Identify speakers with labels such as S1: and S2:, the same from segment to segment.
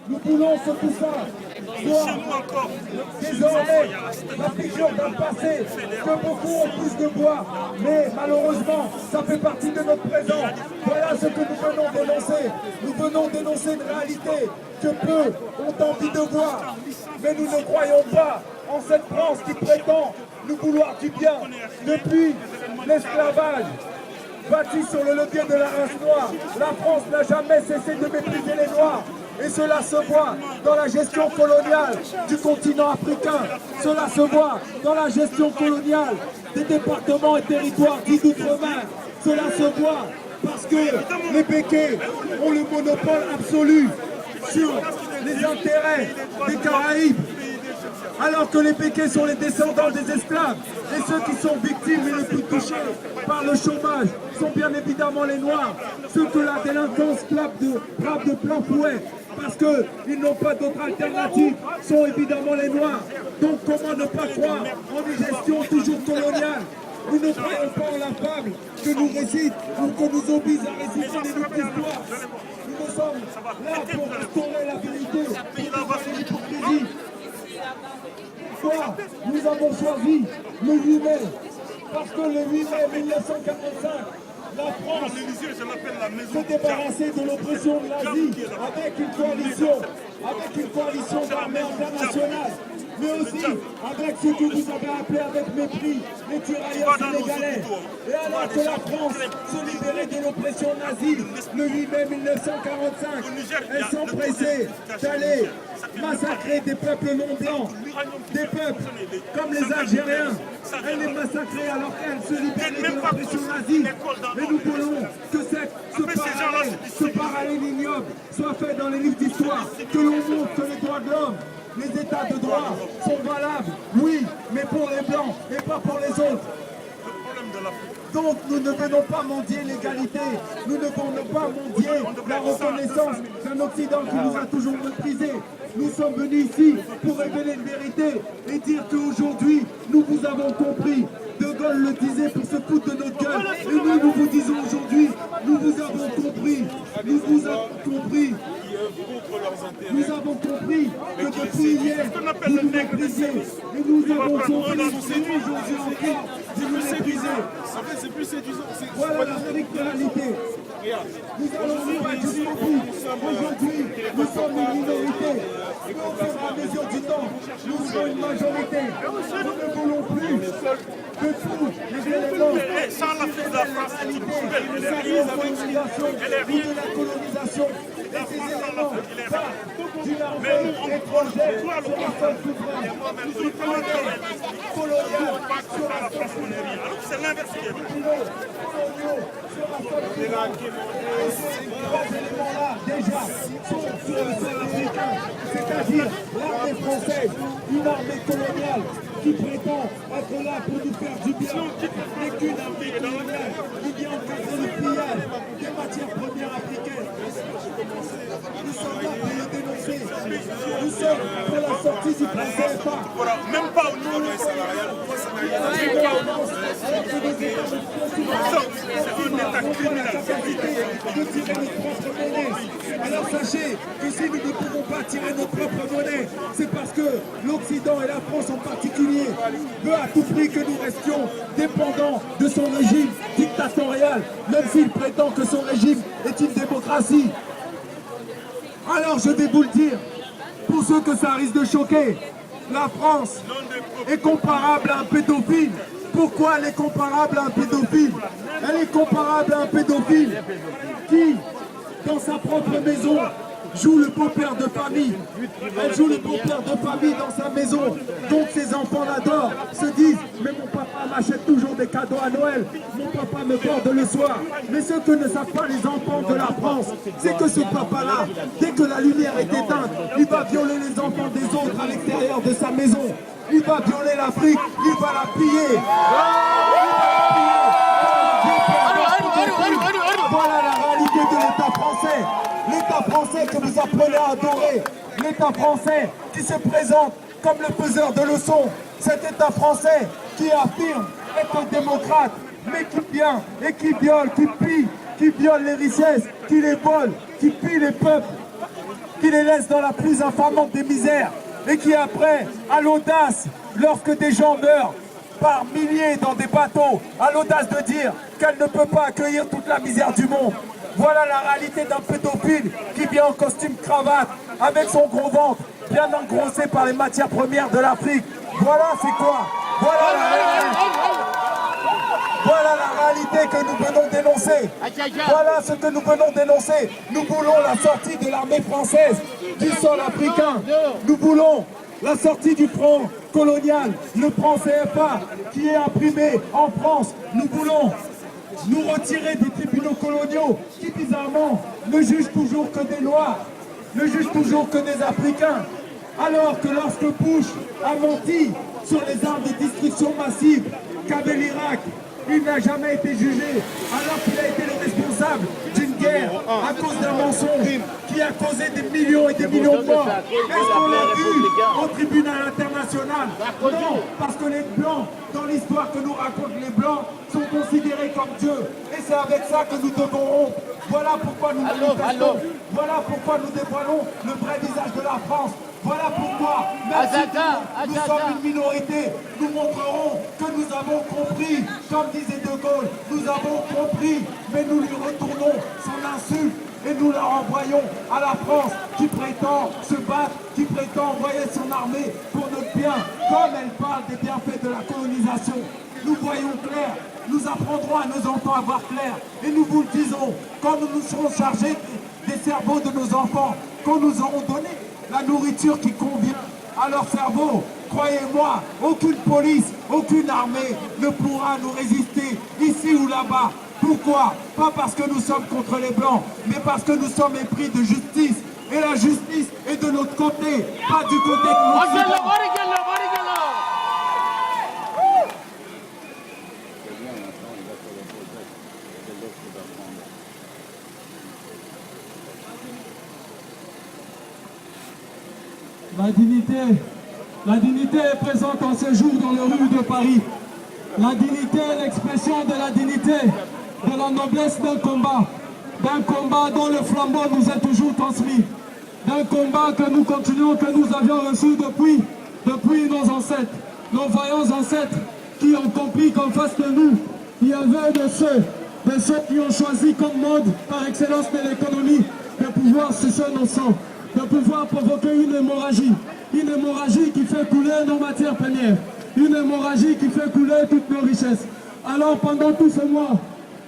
S1: Nous voulons que tout ça soit désormais la figure d'un passé, que beaucoup ont plus de bois, mais malheureusement, ça fait partie de notre présent. Voilà ce que nous venons dénoncer. Nous venons dénoncer une réalité que peu ont envie de voir. Mais nous ne croyons pas en cette France qui prétend nous vouloir du bien. Depuis l'esclavage, bâti sur le levier de la race noire, la France n'a jamais cessé de mépriser les Noirs. Et cela se voit dans la gestion coloniale du continent africain. Cela se voit dans la gestion coloniale des départements et territoires dits d'outre-mer. Cela se voit parce que les Békés ont le monopole absolu sur les intérêts des Caraïbes. Alors que les Békés sont les descendants des esclaves. Et ceux qui sont victimes et les plus touchés par le chômage sont bien évidemment les Noirs. Ceux que la délinquance frappe de plein fouet parce qu'ils n'ont pas d'autre alternative sont évidemment les Noirs. Donc comment ne pas croire en une gestion toujours coloniale? Nous ne croyons pas en la fable que nous récite ou qu'on nous oblige à réciter les livres d'histoire. Nous sommes là pour restaurer la vérité, pour l'hypocrisie. Pourquoi nous avons choisi le 8 mai? Parce que le 8 mai 1945, la France s'est débarrassée de l'oppression de l'Asie avec une coalition d'armées internationales, mais aussi avec ce que vous avez appelé avec mépris les tirailleurs sénégalais. Et alors que la France se libérait de l'oppression nazie le 8 mai 1945, elle s'empressait d'aller massacrer des peuples non blancs, des peuples comme les Algériens. Elle les massacrait alors qu'elle se libérait de l'oppression nazie. Et nous voulons que ce parallèle ignoble soit fait dans les livres d'histoire, que l'on montre que les droits de l'homme, les états de droit sont valables, oui, mais pour les blancs et pas pour les autres. Donc nous ne venons pas mendier l'égalité, nous ne venons pas mendier la reconnaissance d'un Occident qui nous a toujours méprisés. Nous sommes venus ici pour révéler une vérité et dire qu'aujourd'hui, nous vous avons compris. De Gaulle le disait pour se foutre de notre gueule. Et nous vous disons aujourd'hui, nous vous avons compris. Nous vous avons compris. Nous avons compris que depuis hier, vous nous méprisez. Et nous avons compris aujourd'hui encore de nous mépriser.
S2: C'est plus séduisant.
S1: Voilà la stricte réalité. Nous allons nous battre jusqu'au bout. Aujourd'hui, nous sommes une minorité. Et au fur et à mesure du temps, nous serons une majorité. Nous ne voulons plus que tous les éléments
S3: sans l'Afrique de la France, c'est une poubelle.
S1: de la colonisation ou de la colonisation. Et ces éléments partent d'une armée étrangère sur la seule souveraine. Une coloniale sur la France.
S3: Alors c'est l'inverse qui est vrai.
S1: Ces trois éléments-là, déjà, sont sur le sol africain, c'est-à-dire l'armée française, une armée coloniale qui prétend être là pour nous faire du bien, mais qu'une armée coloniale qui vient encadrer le pillage des matières premières africaines. Nous sommes là pour le dénoncer. Nous sommes pour la sortie du franc CFA.
S3: Même pas au niveau des salariés.
S1: Alors sachez que si nous ne pouvons pas tirer notre propre monnaie, c'est parce que l'Occident et la France en particulier veut à tout prix que nous restions dépendants de son régime dictatorial, même s'il prétend que son régime est une démocratie. Alors je vais vous le dire, pour ceux que ça risque de choquer, la France est comparable à un pédophile. Pourquoi elle est comparable à un pédophile? Elle est comparable à un pédophile qui, dans sa propre maison, joue le beau-père de famille. Elle joue le beau-père de famille dans sa maison. Donc ses enfants l'adorent, se disent « Mais mon papa m'achète toujours des cadeaux à Noël. Mon papa me borde le soir. » Mais ce que ne savent pas les enfants de la France, c'est que ce papa-là, dès que la lumière est éteinte, il va violer les enfants des autres à l'extérieur de sa maison. Il va violer l'Afrique, il va la piller. Voilà la réalité de l'État français. L'État français que vous apprenez à adorer. L'État français qui se présente comme le faiseur de leçons. Cet État français qui affirme être démocrate, mais qui vient et qui viole, qui pille, qui viole les richesses, qui les vole, qui pille les peuples. qui les laisse dans la plus infamante des misères et qui après a l'audace, lorsque des gens meurent par milliers dans des bateaux, a l'audace de dire qu'elle ne peut pas accueillir toute la misère du monde. Voilà la réalité d'un pédophile qui vient en costume cravate avec son gros ventre bien engrossé par les matières premières de l'Afrique. Voilà c'est quoi? Voilà la réalité que nous venons dénoncer. Voilà ce que nous venons dénoncer. Nous voulons la sortie de l'armée française du sol africain. Nous voulons la sortie du franc colonial, le franc CFA qui est imprimé en France. Nous voulons nous retirer des tribunaux coloniaux qui bizarrement ne jugent toujours que des Noirs, ne jugent toujours que des Africains. Alors que lorsque Bush a menti sur les armes de destruction massive qu'avait l'Irak, il n'a jamais été jugé, alors qu'il a été le responsable d'une guerre à cause d'un mensonge qui a causé des millions et des millions de morts. Est-ce qu'on l'a vu au tribunal international? Non, parce que les Blancs, dans l'histoire que nous racontent les Blancs, sont considérés comme Dieu. Et c'est avec ça que nous devons rompre. Voilà pourquoi nous manifestons. Voilà pourquoi nous dévoilons le vrai visage de la France. Voilà pourquoi, même si nous sommes une minorité, nous montrerons que nous avons compris, comme disait De Gaulle, nous avons compris, mais nous lui retournons son insulte et nous la renvoyons à la France qui prétend se battre, qui prétend envoyer son armée pour notre bien, comme elle parle des bienfaits de la colonisation. Nous voyons clair, nous apprendrons à nos enfants à voir clair, et nous vous le disons, quand nous nous serons chargés des cerveaux de nos enfants, quand nous aurons donné la nourriture qui convient à leur cerveau, croyez-moi, aucune police, aucune armée ne pourra nous résister, ici ou là-bas. Pourquoi? Pas parce que nous sommes contre les Blancs, mais parce que nous sommes épris de justice. Et la justice est de notre côté, pas du côté de l'Occident.
S2: La dignité est présente en ce jour dans les rues de Paris. La dignité est l'expression de la dignité, de la noblesse d'un combat dont le flambeau nous est toujours transmis, d'un combat que nous continuons, que nous avions reçu depuis nos ancêtres, nos vaillants ancêtres qui ont compris qu'en face de nous, il y avait de ceux qui ont choisi comme mode par excellence de l'économie de pouvoir sucer nos sangs, de pouvoir provoquer une hémorragie qui fait couler nos matières premières, une hémorragie qui fait couler toutes nos richesses. Alors pendant tout ce mois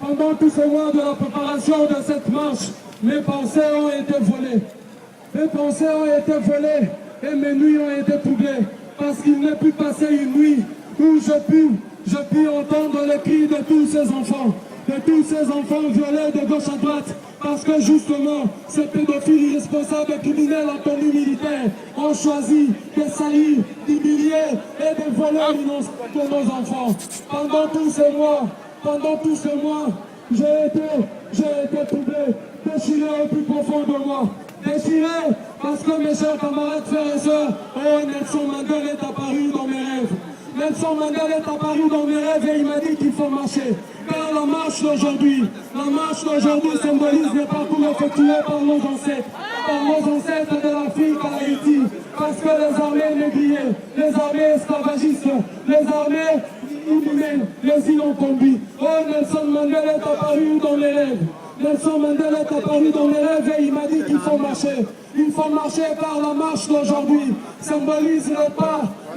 S2: de la préparation de cette marche, mes pensées ont été volées. Mes pensées ont été volées et mes nuits ont été troublées, parce qu'il n'est pu passer une nuit où je puis entendre les cris de tous ces enfants violés de gauche à droite, parce que justement, ces pédophiles irresponsables et criminels en tenue militaire ont choisi de salir, d'humilier et de voler de nos enfants. Pendant tous ces mois, j'ai été troublé, déchiré au plus profond de moi. Déchiré parce que mes chers camarades, frères et sœurs, Nelson Mandela est apparu dans mes rêves. Nelson Mandela est apparu dans mes rêves et il m'a dit qu'il faut marcher. Car la marche d'aujourd'hui symbolise le parcours effectué par nos ancêtres de l'Afrique à Haïti. Parce que les armées négrières, les armées esclavagistes, les armées inhumaines, les îles ont conduit. Nelson Mandela est apparu dans mes rêves. Nelson Mandela est apparu dans mes rêves et il m'a dit qu'il faut marcher. Il faut marcher car la marche d'aujourd'hui symbolise le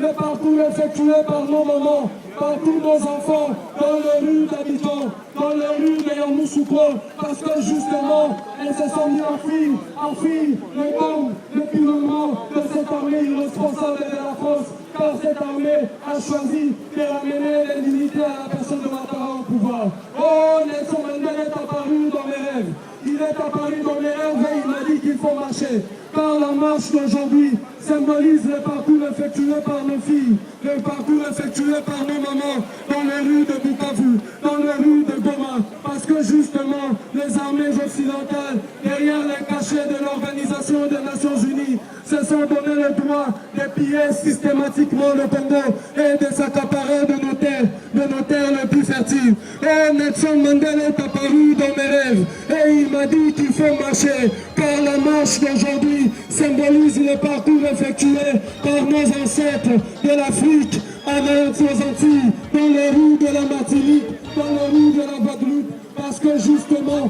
S2: parcours effectué par nos mamans, par tous nos enfants, dans les rues d'Abidjan, dans les rues de Yamoussoukro, parce que justement, elles se sont mis en file les bombes, le pilonnement de cette armée irresponsable de la France, car cette armée a choisi de ramener l'unité à la personne de Ouattara au pouvoir. Nelson Mandela est apparu dans mes rêves. Il est apparu dans mes rêves et il m'a dit qu'il faut marcher. Car la marche d'aujourd'hui symbolise le parcours effectué par nos filles, le parcours effectué par nos mamans dans les rues de Bukavu, dans les rues de Goma. Parce que justement, les armées occidentales, derrière les cachets de l'Organisation des Nations Unies, se sont donné le droit de piller systématiquement le Congo et de s'accaparer de nos terres les plus fertile. Oh, Nelson Mandela est apparu dans mes rêves et il m'a dit qu'il faut marcher, car la marche d'aujourd'hui symbolise le parcours effectué par nos ancêtres de l'Afrique avec nos Antilles, dans les rues de la Martinique, dans les rues de la Guadeloupe, parce que justement,